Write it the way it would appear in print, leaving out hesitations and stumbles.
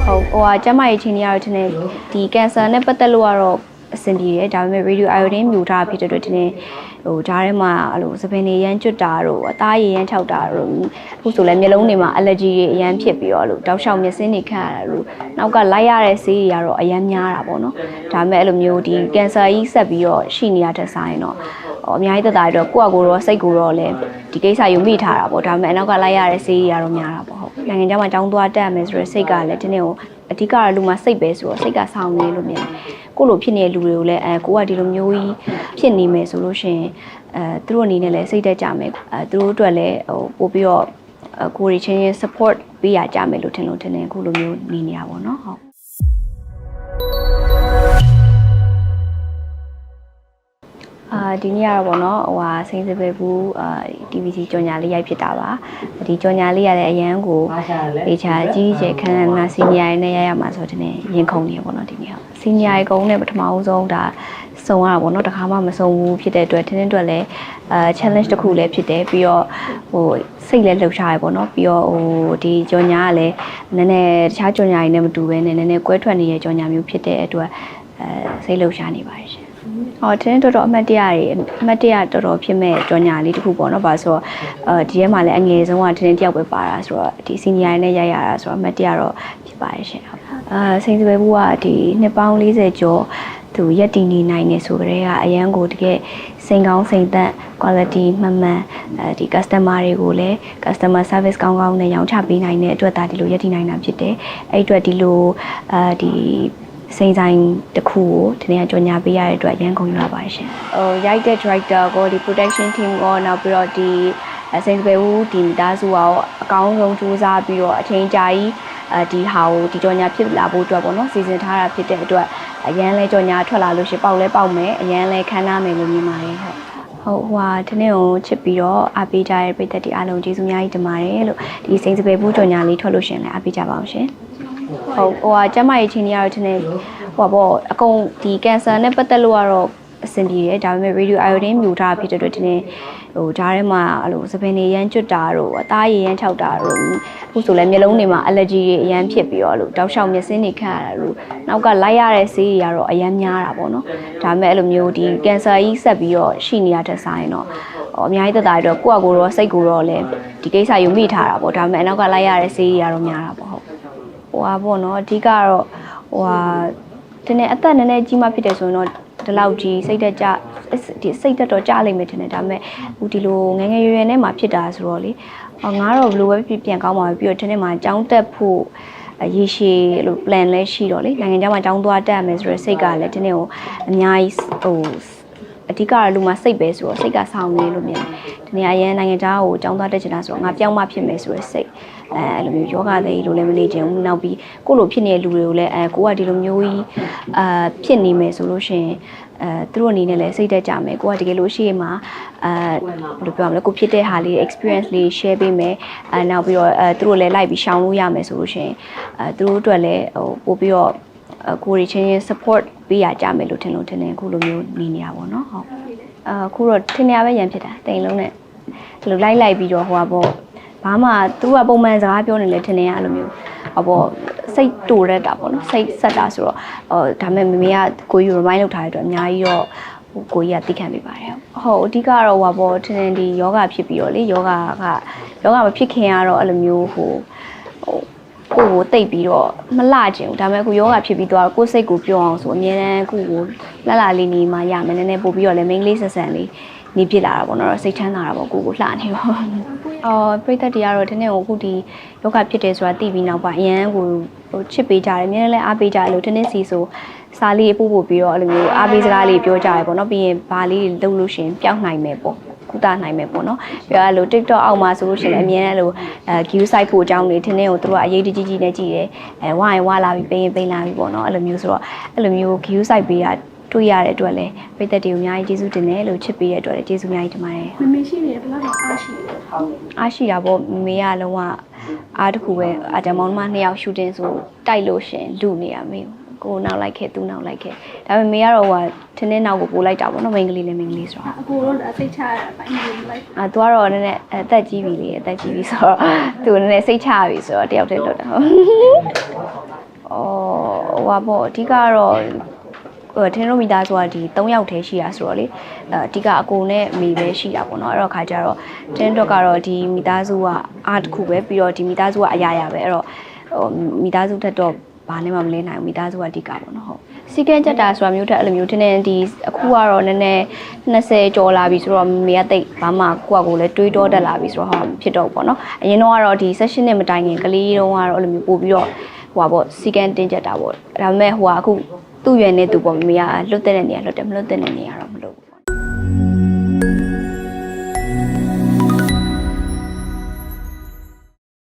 ဟုတ်ဟိုကကျမရဲ့ချင်းကြီးရတော့ဒီနေ့ဒီကင်ဆာနဲ့ပတ်သက်လို့ကတော့အဆင်ပြေတယ်ဒါပေမဲ့ radio iodine မြူထားဖြစ်တဲ့အတွက်ဒီနေ့ဟိုဓာတ်ထဲမှာအဲ့လိုသပင်တွေရမ်းကျွတ်တာတို့အသားရည်ရမ်းခြောက်တာတို့အခုဆိုလည်းမျက်လုံးတွေမှာ allergy တွေအရမ်းဖြစ်ပြီးတော့လို့တောက်လျှောက်မျက်စင်းတွေခန့်ရတာလို့နောက်ကလိုက်ရတဲ့ဆေးတွေကတော့အရမ်းများတာပေါ့နော်ဒါပေမဲ့အဲ့လိုမျိုးဒီကင်ဆာကြီးဆက်ပြီးတော့ရှိနေရတဲ့ဆိုင်တော့အများကြီးသက်သာရတော့ကိုယ့်အကိုတော့စိတ်ကိုတော့လည်းဒီကိစ္စယူမိထားတာပေါ့ဒါပေမဲ့အနောက်ကလိုက်ရတဲ့ဆေးတွေကတော့များတာပေါ့ဟုတ်နိုင်ငံခြားမှာចောင်းသွားတက်ရမယ်ဆိုတော့စိတ်ကလည်းဒီနေ့ကိုအဓိကတော့လူမှာစိတ်ပဲဆိုတော့စိတ်ကဆောင်းနေလို့မြင်တယ်ကိုလိုဖြစ်နေတဲ့လူတွေကိုလည်းကိုကဒီလိုမျိုးကြီးဖြစ်နေမယ်ဆိုလို့ရှိရင်သူတို့အနေနဲ့လည်းစိတ်တက်ကြမယ်သူတို့အတွက်လည်းဟိုပို့ပြီးတော့ကိုရီချင်း support ပေးရကြမယ်လို့ထင်တယ်အခုလိုမျိုးနေနေရပါတော့ဟုတ်ဒီနေ့ကတော့ပေါ့နော်ဟိုဟာစိန်စပယ်ဘူးTVC ကြော်ညာလေးရိုက်ဖြစ်တာပါဒီကြော်ညာလေးရတဲ့အရန်ကိုဒေချာကြီးကျယ်ခန်းနာစီနီယာနဲ့ရရမှာဆိုတဲ့ရင်ခုန်နေပေါ့နော်ဒီနေ့ဟုတ်စီနီယာကုန်းနဲ့ပထမဦးဆုံးဒါစုံရတာပေါ့နော်တခါမှမစုံဘူးဖြစ်တဲ့အတွက်တင်းတင်းအတွက်လည်းchallenge တစ်ခုလည်းဖြစ်တယ်ပြီးတော့ဟိုစိတ်လည်းလှုပ်ရှားရပေါ့နော်ပြီးတော့ဟိုဒီကြော်ညာကလည်းနည်းနည်းတခြားကြော်ညာတွေနဲ့မတူဘဲနဲ့နည်းနည်းကွဲထွက်နေတဲ့ကြော်ညာမျိုးဖြစ်တဲ့အတွက်စိတ်လှုပ်ရှားနေပါတယ်ရှင်တင်းတော်တော်အမှတ်တရတော်တော်ဖြစ်မဲ့ကြော်ညာလေးတစ်ခုပေါ့နော်။ဘာဆိုတော့ဒီထဲမှာလည်းအငယ်ဆုံးကတင်းတယောက်ပဲပါတာဆိုတော့ဒီစီနီယာနဲ့ရိုက်ရတာဆိုတော့အမှတ်တရတော့ဖြစ်ပါတယ်ရှင်။စိန်စပယ်ဘူးကဒီနှစ်ပေါင်း40ကျော်သူရက်တည်နေနိုင်နေဆိုကြတဲ့ကအရန်ကိုတကယ်စိန်ကောင်းစိန်သက် quality မှန်မှန်ဒီ customer တွေကိုလည်း customer service ကောင်းကောင်းနဲ့ရောင်းချပေးနိုင်တဲ့အတွက်ဒါဒီလိုရက်တည်နိုင်တာဖြစ်တယ်။အဲ့အတွက်ဒီလိုဒီစိန်ဆိုင်တစ်ခုကိုဒီနေ့ကြော်ညာပေးရတဲ့အတွက်ရန်ကုန်ရပါရှင်ဟိုရိုက်တဲ့ director ကိုဒီ production team ကိုနောက်ပြီးတော့ဒီစိန်စပယ်ဦးဒီမိသားစုရောအကောင်းဆုံးစူးစမ်းပြီးတော့အချိန်ကြာကြီးဒီဟာကိုဒီကြော်ညာဖြစ်လာဖို့အတွက်ပေါ့နော်စီစဉ်ထားတာဖြစ်တဲ့အတွက်အရန်လဲကြော်ညာထွက်လာလို့ရှိပေါက်လဲပေါက်မယ်အရန်လဲခန်းနာမယ်လို့မြင်ပါတယ်ဟုတ်ဟိုဟာဒီနေ့ကိုချစ်ပြီးတော့အားပေးကြတဲ့ပရိသတ်တွေအားလုံးကျေးဇူးများကြီးတင်ပါတယ်လို့ဒီစိန်စပယ်ဦးကြော်ညာလေးထွက်လို့ရှင်လဲအားပေးကြပါအောင်ရှင်ဟုတ်ဟိုဟာကျမရဲ့ချင်းကြီးရတော့ဒီနေ့ဟိုပေါ့အကုန်ဒီကင်ဆာနဲ့ပတ်သက်လို့ကတော့အဆင်ပြေတယ်ဒါပေမဲ့ radio iodine မြူထားဖြစ်တဲ့အတွက်ဒီနေ့ဟိုဓာတ်ထဲမှာအဲ့လိုသပင်တွေရမ်းကျွတ်တာတို့အသားရည်ရမ်းခြောက်တာတို့အခုဆိုလည်းမျက်လုံးတွေမှာ allergy တွေအရမ်းဖြစ်ပြီးတော့လို့တောက်လျှောက်မျက်စင်းတွေခန့်ရတာလို့နောက်ကလိုက်ရတဲ့ဆေးတွေကတော့အရမ်းများတာပေါ့နော်ဒါပေမဲ့အဲ့လိုမျိုးဒီကင်ဆာကြီးဆက်ပြီးတော့ရှိနေရတဲ့ဆိုင်တော့အများကြီးသက်သာရတော့ကိုယ့်အကိုတော့စိတ်ကိုတော့လည်းဒီကိစ္စယူမိထားတာပေါ့ဒါပေမဲ့အနောက်ကလိုက်ရတဲ့ဆေးတွေကတော့များတာပေါ့ဟုတ်ဟိုဟာပေါ့နော်အဓိကတော့ဟိုဟာဒီနေ့အသက်နည်းနည်းကြီးမှဖြစ်တယ်ဆိုရင်တော့ဒီလောက်ကြီးစိတ်သက်ကြဒီစိတ်သက်တော့ကြားလိမ့်မယ်ထင်တယ်ဒါပေမဲ့ဟိုဒီလိုငယ်ငယ်ရွယ်ရွယ်နဲ့မှဖြစ်တာဆိုတော့လေငါတော့ဘလို့ပဲပြန်ကောင်းပါပြီပြီးတော့ဒီနေ့မှចောင်းတက်ဖို့ရေရှည်လို့ plan လဲရှိတော့လေနိုင်ငံခြားမှာចောင်းသွားတက်ရမယ်ဆိုတော့စိတ်ကလည်းဒီနေ့ကိုအများကြီးဟိုအဓိကတော့လူမှာစိတ်ပဲဆိုတော့စိတ်ကဆောင်းနေလို့မြင်တယ်ဒီနေ့အရင်နိုင်ငံခြားကိုចောင်းသွားတက်ချင်တာဆိုတော့ငါပြောင်းမှဖြစ်မယ်ဆိုတော့စိတ်အဲ့လိုမျိုးယောဂတွေလိုလည်းမနေချင်ဘူးနောက်ပြီးကိုလိုဖြစ်နေတဲ့လူတွေကိုလည်းကိုကဒီလိုမျိုးကြီးဖြစ်နေမယ်ဆိုလို့ရှိရင်သူတို့အနေနဲ့လည်းစိတ်တက်ကြမယ်ကိုကတကယ်လို့ရှိရမှာဘယ်လိုပြောမလဲကိုဖြစ်တဲ့ဟာလေး experience လေး share ပေးမယ်နောက်ပြီးတော့သူတို့လည်းလိုက်ပြီးရှောင်လို့ရမယ်ဆိုလို့ရှိရင်သူတို့အတွက်လည်းဟိုပို့ပြီးတော့ကိုရီချင်း support ပေးရကြမယ်လို့ထင်တယ်အခုလိုမျိုးနေနေရပါတော့ဟုတ်အခုတော့ထင်ရပဲရန်ဖြစ်တာတိမ်လုံးနဲ့ဒီလိုလိုက်ပြီးတော့ဟိုပါပေါ့ဘာမှသူကပုံမှန်စကားပြောနေလေထင်နေရအဲ့လိုမျိုးဟောပေါ့စိတ်တူရတာပေါ့နော်စိတ်ဆက်တာဆိုတော့ဒါပေမဲ့မမေကကိုကြီး remind လုပ်ထားတဲ့အတွက်အများကြီးတော့ကိုကြီးကသိခံပေးပါတယ်ဟုတ်အဓိကတော့ဟိုပေါ့ထင်ဒီယောဂဖြစ်ပြီးတော့လေယောဂမဖြစ်ခင်ကတော့အဲ့လိုမျိုးဟိုကိုကိုတိတ်ပြီးတော့မလှကျင်ဘူးဒါပေမဲ့အခုယောဂဖြစ်ပြီးတော့ကိုယ်စိတ်ကိုပြောအောင်ဆိုအမြဲတမ်းကိုကိုလှလေးနေမှရမယ်နည်းနည်းပို့ပြီးတော့လည်း main လေးဆက်ဆန်လေးနေဖြစ်လာတာပေါ့နော်စိတ်ချမ်းသာတာပေါ့ကိုကိုလှနေပေါ့ပရိသတ်တွေကတော့ဒီနေ့ကိုအခုဒီယောဂဖြစ်တယ်ဆိုတာသိပြီးနောက်ပိုင်းအရန်ကိုချစ်ပေးကြတယ်အများလည်းအားပေးကြတယ်လို့ဒီနေ့စီဆိုစာလေးပို့ပြီးတော့အဲ့လိုမျိုးအားပေးစကားလေးပြောကြရပေါ့နော်ပြီးရင်ဘာလေးလုပ်လို့ရှင်ပျောက်နိုင်မယ်ပေါ့ကုသနိုင်မယ်ပေါ့နော်ပြီးတော့အဲ့လို TikTok အောက်မှာဆိုလို့ရှိရင်အမြဲတမ်းလို့view site ဖို့အကြောင်းတွေဒီနေ့ကိုသူတို့ကအရေးတကြီးနဲ့ကြည့်တယ်ဝိုင်းဝါလာပြီးပိန်လာပြီးပေါ့နော်အဲ့လိုမျိုးဆိုတော့အဲ့လိုမျိုး view site ပေးတာတွေ့ရတဲ့အတွက်လည်းပြည်သက်တွေကိုအများကြီးကျေးဇူးတင်တယ်လို့ချစ်ပေးတဲ့အတွက်လည်းကျေးဇူးအများကြီးတင်ပါတယ်မမေရှိနေတယ်ဘယ်လောက်အားရှိလဲအားရှိတာပေါ့မမေကလုံးဝအားတစ်ခုပဲအတမောင်မ2ယောက်ရှူတင်ဆိုတိုက်လို့ရှင်လူနေရမေးကိုနောက်လိုက်ခဲ့သူနောက်လိုက်ခဲ့ဒါပေမဲ့မေကတော့ဟိုထင်းနောက်ကိုပို့လိုက်တာပေါ့နော်မိန်းကလေးလည်းမိန်းကလေးဆိုတော့အကိုတော့စိတ်ချရတာပိုင်းနေလိုက်သူကတော့နည်းနည်းအသက်ကြီးပြီလေအသက်ကြီးပြီဆိုတော့သူနည်းနည်းစိတ်ချပြီဆိုတော့တယောက်တည်းလွတ်တာဟုတ် ဟိုပေါ့အဓိကတော့ထင်းတို့မိသားစုကဒီ3ယောက်တည်းရှိတာဆိုတော့လေအဓိကအကိုနဲ့အမေပဲရှိတာပေါ့နော်အဲ့တော့ခါကျတော့ထင်းတို့ကတော့ဒီမိသားစုကအားတစ်ခုပဲပြီးတော့ဒီမိသားစုကအရာရာပဲအဲ့တော့မိသားစုထက်တော့ဘာနဲ့မှမလဲနိုင်ဘူးမိသားစုကအဓိကပေါ့နော်ဟုတ်စီကန်းချက်တာဆိုတာမျိုးထက်အဲ့လိုမျိုးထင်းနေဒီအခုကတော့နည်းနည်း20ကျော်လာပြီဆိုတော့မေကတိတ်ဘာမှကိုယ့်ကိုလည်းတွေးတောတက်လာပြီဆိုတော့ဟာဖြစ်တော့ပေါ့နော်အရင်တော့ကတော့ဒီ16နှစ်မတိုင်ခင်ကလေးတုန်းကတော့အဲ့လိုမျိုးပို့ပြီးတော့ဟိုပါပေါ့စီကန်းတင်းချက်တာပေါ့ဒါပေမဲ့ဟိုကအခုသူ့ရွယ်နေသူပေါ့မေကလွတ်တဲ့နေရာလွတ်တယ်မလွတ်တဲ့နေရာတော့